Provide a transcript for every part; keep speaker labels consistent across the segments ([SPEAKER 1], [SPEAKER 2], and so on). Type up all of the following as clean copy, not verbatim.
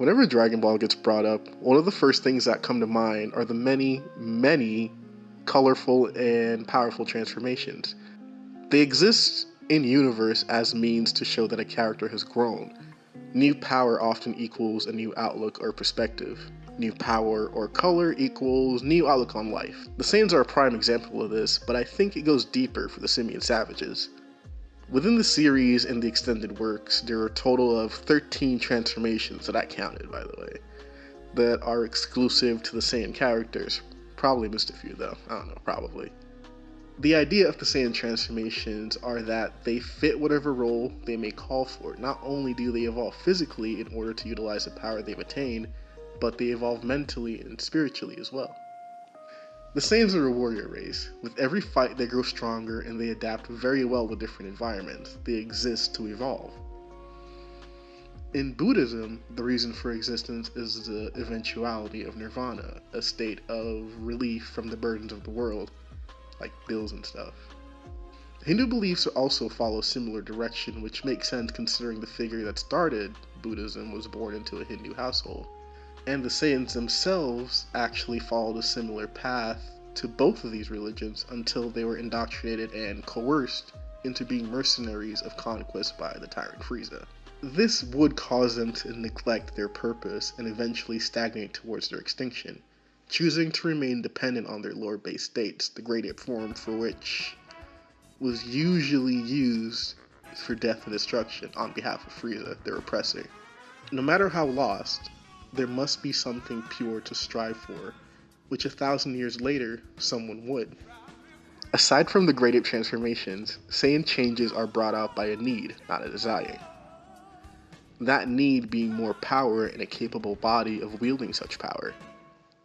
[SPEAKER 1] Whenever Dragon Ball gets brought up, one of the first things that come to mind are the many, many colorful and powerful transformations. They exist in universe as means to show that a character has grown. New power often equals a new outlook or perspective. New power or color equals new outlook on life. The Saiyans are a prime example of this, but I think it goes deeper for the Simian Savages. Within the series and the extended works, there are a total of 13 transformations that I counted, by the way, that are exclusive to the Saiyan characters. Probably missed a few though, I don't know, probably. The idea of the Saiyan transformations are that they fit whatever role they may call for. Not only do they evolve physically in order to utilize the power they've attained, but they evolve mentally and spiritually as well. The Saiyans are a warrior race. With every fight they grow stronger and they adapt very well to different environments. They exist to evolve. In Buddhism, the reason for existence is the eventuality of nirvana, a state of relief from the burdens of the world, like bills and stuff. Hindu beliefs also follow a similar direction, which makes sense considering the figure that started Buddhism was born into a Hindu household. And the Saiyans themselves actually followed a similar path to both of these religions until they were indoctrinated and coerced into being mercenaries of conquest by the tyrant Frieza. This would cause them to neglect their purpose and eventually stagnate towards their extinction, choosing to remain dependent on their lore-based states, the Great Ape form for which was usually used for death and destruction on behalf of Frieza, their oppressor. No matter how lost, there must be something pure to strive for, which 1,000 years later, someone would. Aside from the Great Ape transformations, Saiyan changes are brought out by a need, not a desire. That need being more power and a capable body of wielding such power.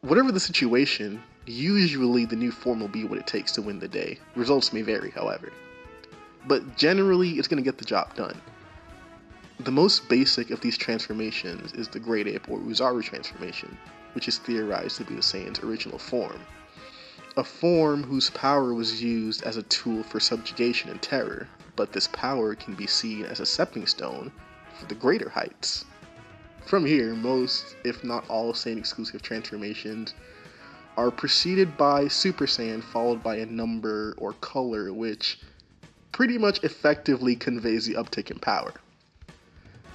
[SPEAKER 1] Whatever the situation, usually the new form will be what it takes to win the day. Results may vary, however. But generally, it's going to get the job done. The most basic of these transformations is the Great Ape or Uzaru transformation, which is theorized to be the Saiyan's original form. A form whose power was used as a tool for subjugation and terror, but this power can be seen as a stepping stone for the greater heights. From here, most, if not all, Saiyan exclusive transformations are preceded by Super Saiyan followed by a number or color which pretty much effectively conveys the uptick in power.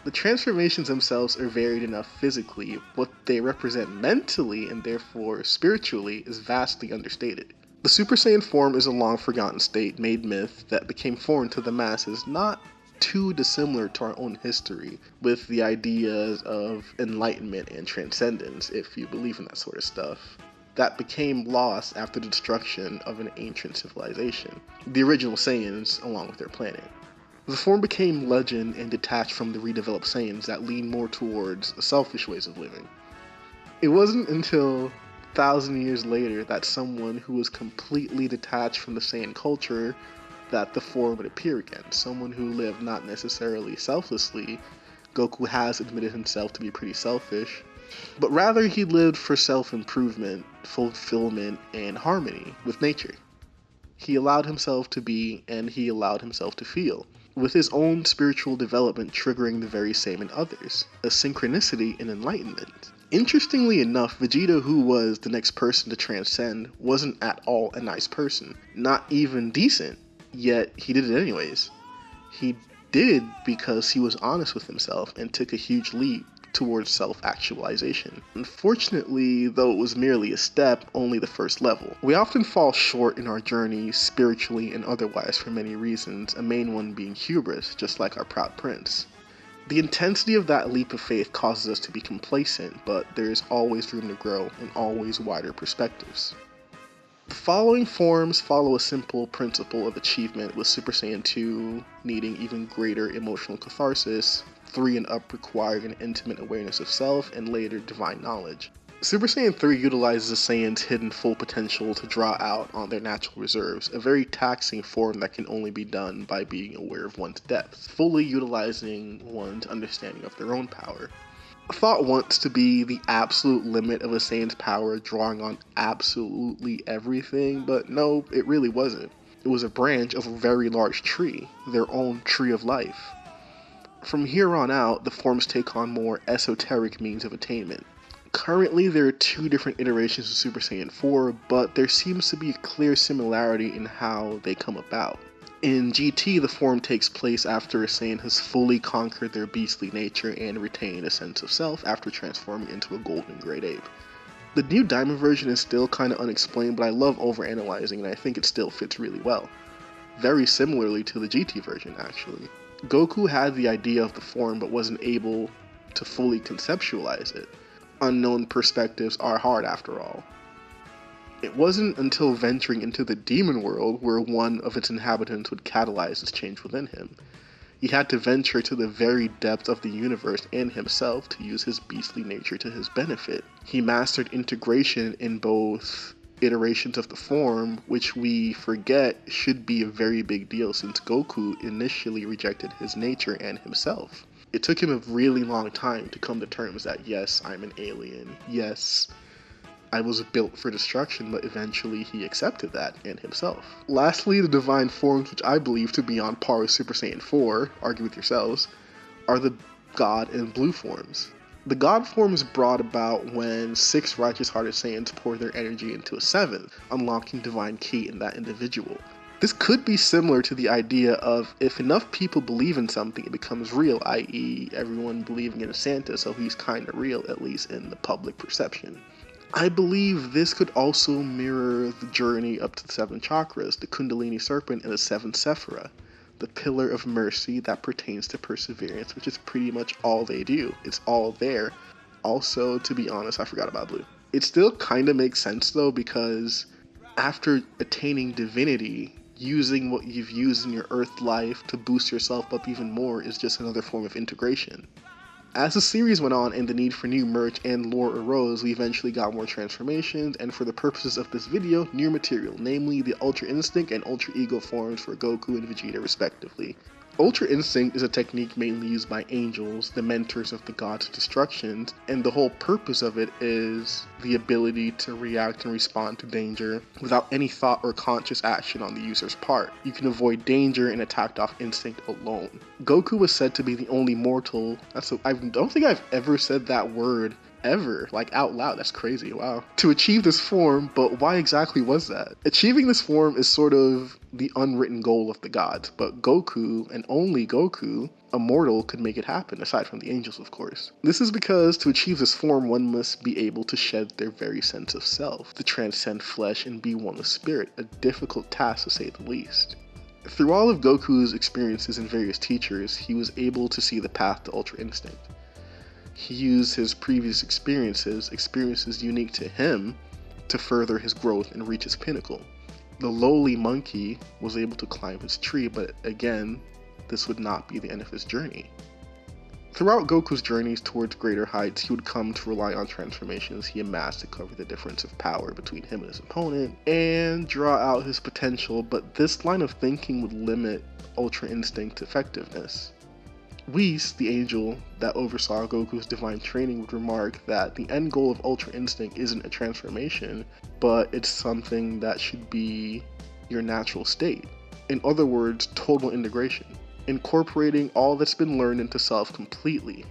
[SPEAKER 1] The transformations themselves are varied enough physically, what they represent mentally and therefore spiritually is vastly understated. The Super Saiyan form is a long forgotten state made myth that became foreign to the masses, not too dissimilar to our own history, with the ideas of enlightenment and transcendence, if you believe in that sort of stuff, that became lost after the destruction of an ancient civilization, the original Saiyans along with their planet. The form became legend and detached from the redeveloped Saiyans that lean more towards selfish ways of living. It wasn't until 1,000 years later that someone who was completely detached from the Saiyan culture that the form would appear again. Someone who lived not necessarily selflessly. Goku has admitted himself to be pretty selfish, but rather he lived for self-improvement, fulfillment, and harmony with nature. He allowed himself to be, and he allowed himself to feel, with his own spiritual development triggering the very same in others, a synchronicity and enlightenment. Interestingly enough, Vegeta, who was the next person to transcend, wasn't at all a nice person, not even decent, yet he did it anyways. He did because he was honest with himself and took a huge leap towards self-actualization. Unfortunately, though it was merely a step, only the first level. We often fall short in our journey, spiritually and otherwise, for many reasons, a main one being hubris, just like our proud prince. The intensity of that leap of faith causes us to be complacent, but there is always room to grow and always wider perspectives. The following forms follow a simple principle of achievement, with Super Saiyan 2 needing even greater emotional catharsis, 3 and up requiring an intimate awareness of self, and later divine knowledge. Super Saiyan 3 utilizes the Saiyan's hidden full potential to draw out on their natural reserves, a very taxing form that can only be done by being aware of one's depths, fully utilizing one's understanding of their own power. Thought once to be the absolute limit of a Saiyan's power, drawing on absolutely everything, but no, it really wasn't. It was a branch of a very large tree, their own tree of life. From here on out, the forms take on more esoteric means of attainment. Currently, there are 2 different iterations of Super Saiyan 4, but there seems to be a clear similarity in how they come about. In GT, the form takes place after a Saiyan has fully conquered their beastly nature and retained a sense of self after transforming into a golden great ape. The new Diamond version is still kinda unexplained, but I love overanalyzing and I think it still fits really well. Very similarly to the GT version, actually. Goku had the idea of the form but wasn't able to fully conceptualize it. Unknown perspectives are hard after all. It wasn't until venturing into the demon world where one of its inhabitants would catalyze this change within him. He had to venture to the very depth of the universe and himself to use his beastly nature to his benefit. He mastered integration in both iterations of the form, which we forget should be a very big deal since Goku initially rejected his nature and himself. It took him a really long time to come to terms that yes, I'm an alien, yes, I was built for destruction, but eventually he accepted that and himself. Lastly, the divine forms, which I believe to be on par with Super Saiyan 4, argue with yourselves, are the God and Blue forms. The God form is brought about when 6 righteous-hearted Saiyans pour their energy into a 7th, unlocking divine ki in that individual. This could be similar to the idea of if enough people believe in something, it becomes real, i.e. everyone believing in a Santa, so he's kinda real, at least in the public perception. I believe this could also mirror the journey up to the 7 chakras, the Kundalini Serpent and the 7 Sephira, the pillar of mercy that pertains to perseverance, which is pretty much all they do. It's all there. Also, to be honest, I forgot about Blue. It still kind of makes sense though, because after attaining divinity, using what you've used in your earth life to boost yourself up even more is just another form of integration. As the series went on and the need for new merch and lore arose, we eventually got more transformations, and for the purposes of this video, new material, namely the Ultra Instinct and Ultra Ego forms for Goku and Vegeta respectively. Ultra Instinct is a technique mainly used by angels, the mentors of the gods of destruction, and the whole purpose of it is the ability to react and respond to danger without any thought or conscious action on the user's part. You can avoid danger and attack off instinct alone. Goku was said to be the only mortal, I don't think I've ever said that word ever, like out loud. That's crazy, wow. To achieve this form, but why exactly was that? Achieving this form is sort of the unwritten goal of the gods, but Goku, and only Goku, a mortal, could make it happen, aside from the angels of course. This is because to achieve this form, one must be able to shed their very sense of self, to transcend flesh and be one with spirit, a difficult task to say the least. Through all of Goku's experiences and various teachers, he was able to see the path to Ultra Instinct. He used his previous experiences unique to him, to further his growth and reach his pinnacle. The lowly monkey was able to climb his tree, but again, this would not be the end of his journey. Throughout Goku's journeys towards greater heights, he would come to rely on transformations he amassed to cover the difference of power between him and his opponent, and draw out his potential, but this line of thinking would limit Ultra Instinct effectiveness. Whis, the angel that oversaw Goku's divine training, would remark that the end goal of Ultra Instinct isn't a transformation, but it's something that should be your natural state. In other words, total integration, incorporating all that's been learned into self completely.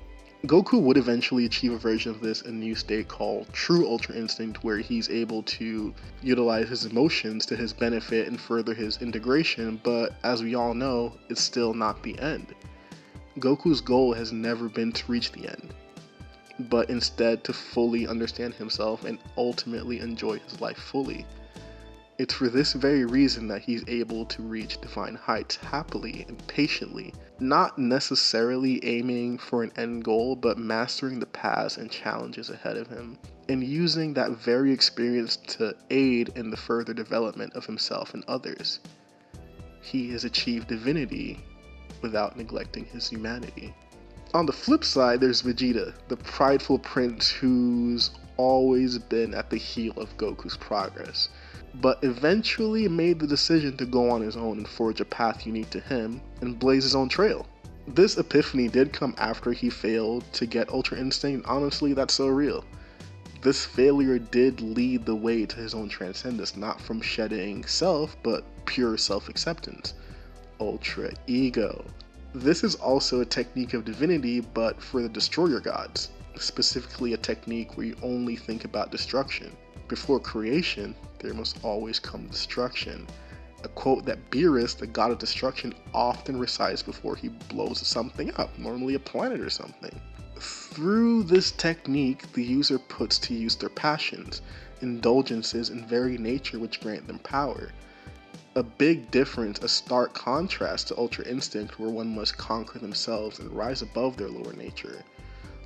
[SPEAKER 1] Goku would eventually achieve a version of this in a new state called True Ultra Instinct, where he's able to utilize his emotions to his benefit and further his integration, but as we all know, it's still not the end. Goku's goal has never been to reach the end, but instead to fully understand himself and ultimately enjoy his life fully. It's for this very reason that he's able to reach divine heights happily and patiently, not necessarily aiming for an end goal, but mastering the paths and challenges ahead of him, and using that very experience to aid in the further development of himself and others. He has achieved divinity without neglecting his humanity. On the flip side, there's Vegeta, the prideful prince who's always been at the heel of Goku's progress, but eventually made the decision to go on his own and forge a path unique to him and blaze his own trail. This epiphany did come after he failed to get Ultra Instinct. Honestly, that's so real. This failure did lead the way to his own transcendence, not from shedding self, but pure self-acceptance. Ultra Ego. This is also a technique of divinity, but for the destroyer gods, specifically a technique where you only think about destruction. Before creation, there must always come destruction. A quote that Beerus, the god of destruction, often recites before he blows something up, normally a planet or something. Through this technique, the user puts to use their passions, indulgences, and very nature which grant them power. A big difference, a stark contrast to Ultra Instinct, where one must conquer themselves and rise above their lower nature.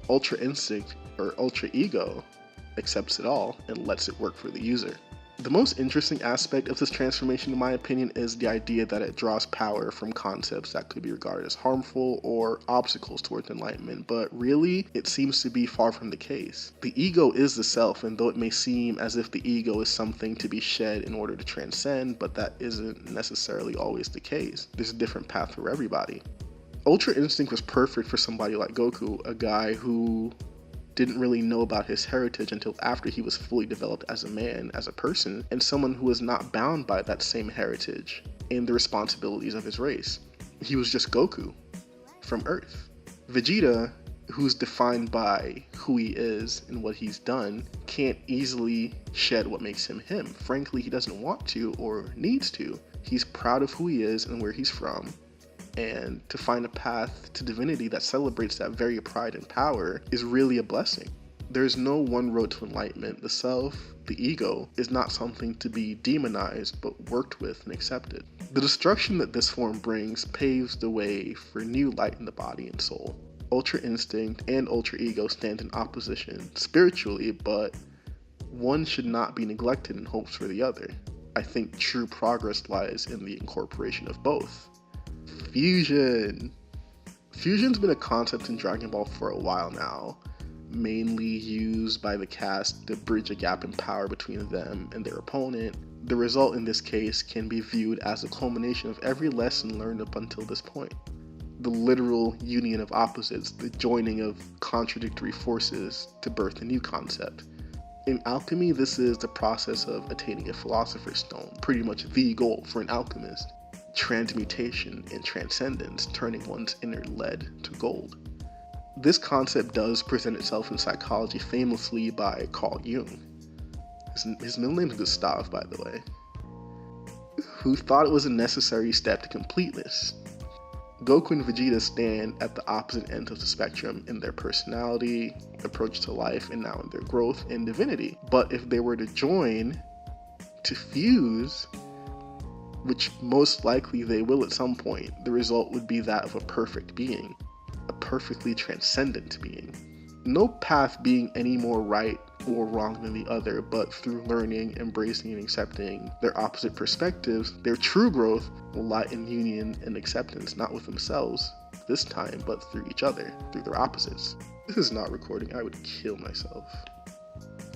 [SPEAKER 1] Ultra Instinct, or Ultra Ego, accepts it all and lets it work for the user. The most interesting aspect of this transformation, in my opinion, is the idea that it draws power from concepts that could be regarded as harmful or obstacles towards enlightenment, but really, it seems to be far from the case. The ego is the self, and though it may seem as if the ego is something to be shed in order to transcend, but that isn't necessarily always the case. There's a different path for everybody. Ultra Instinct was perfect for somebody like Goku, a guy who didn't really know about his heritage until after he was fully developed as a man, as a person, and someone who was not bound by that same heritage and the responsibilities of his race. He was just Goku from Earth. Vegeta, who's defined by who he is and what he's done, can't easily shed what makes him him. Frankly, he doesn't want to or needs to. He's proud of who he is and where he's from. And to find a path to divinity that celebrates that very pride and power is really a blessing. There's no one road to enlightenment. The self, the ego, is not something to be demonized, but worked with and accepted. The destruction that this form brings paves the way for new light in the body and soul. Ultra Instinct and Ultra Ego stand in opposition spiritually, but one should not be neglected in hopes for the other. I think true progress lies in the incorporation of both. Fusion. Fusion's been a concept in Dragon Ball for a while now, mainly used by the cast to bridge a gap in power between them and their opponent. The result in this case can be viewed as a culmination of every lesson learned up until this point. The literal union of opposites, the joining of contradictory forces to birth a new concept. In alchemy, this is the process of attaining a philosopher's stone, pretty much the goal for an alchemist. Transmutation and transcendence, turning one's inner lead to gold. This concept does present itself in psychology famously by Carl Jung. His middle name is Gustav, by the way, who thought it was a necessary step to completeness. Goku and Vegeta stand at the opposite ends of the spectrum in their personality, approach to life, and now in their growth and divinity. But if they were to join, to fuse, which most likely they will at some point, the result would be that of a perfect being, a perfectly transcendent being. No path being any more right or wrong than the other, but through learning, embracing, and accepting their opposite perspectives, their true growth will lie in union and acceptance, not with themselves this time, but through each other, through their opposites. This is not recording, I would kill myself.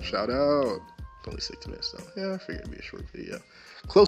[SPEAKER 1] Shout out! It's only 6 minutes though. Yeah, I figured it'd be a short video. Close